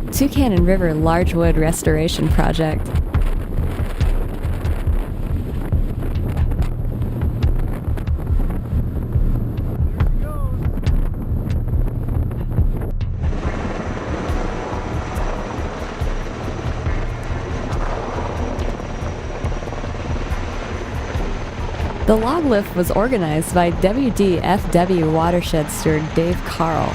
Tucannon River Large Wood Restoration Project. The log lift was organized by WDFW watershed steward Dave Carl.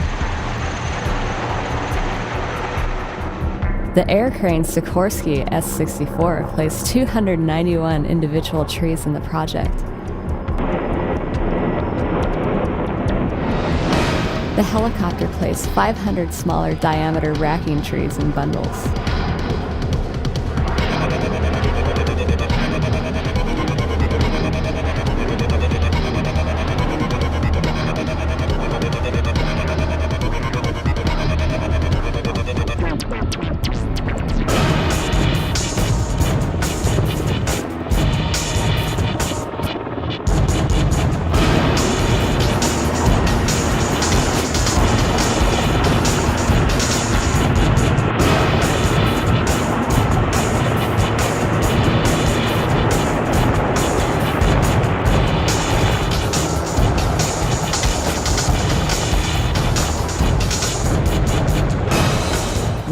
The air crane Sikorsky S-64 placed 291 individual trees in the project. The helicopter placed 500 smaller diameter racking trees in bundles.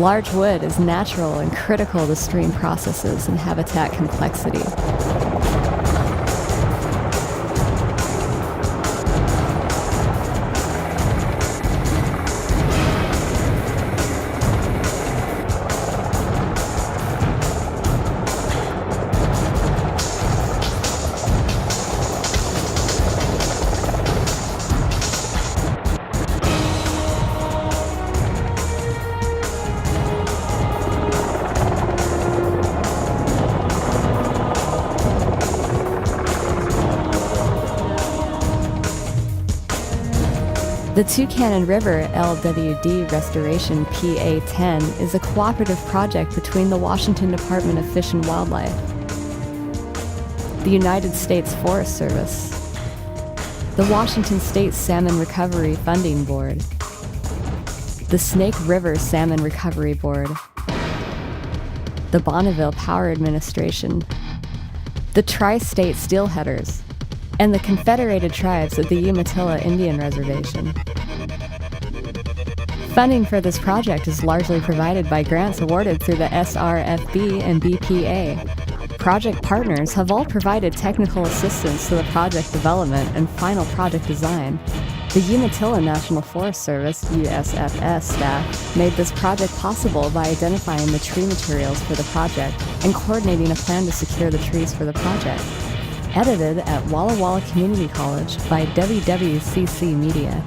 Large wood is natural and critical to stream processes and habitat complexity. The Tucannon River LWD Restoration PA-10 is a cooperative project between the Washington Department of Fish and Wildlife, the United States Forest Service, the Washington State Salmon Recovery Funding Board, the Snake River Salmon Recovery Board, the Bonneville Power Administration, the Tri-State Steelheaders, and the Confederated Tribes of the Umatilla Indian Reservation. Funding for this project is largely provided by grants awarded through the SRFB and BPA. Project partners have all provided technical assistance to the project development and final project design. The Umatilla National Forest Service, USFS staff, made this project possible by identifying the tree materials for the project and coordinating a plan to secure the trees for the project. Edited at Walla Walla Community College by WWCC Media.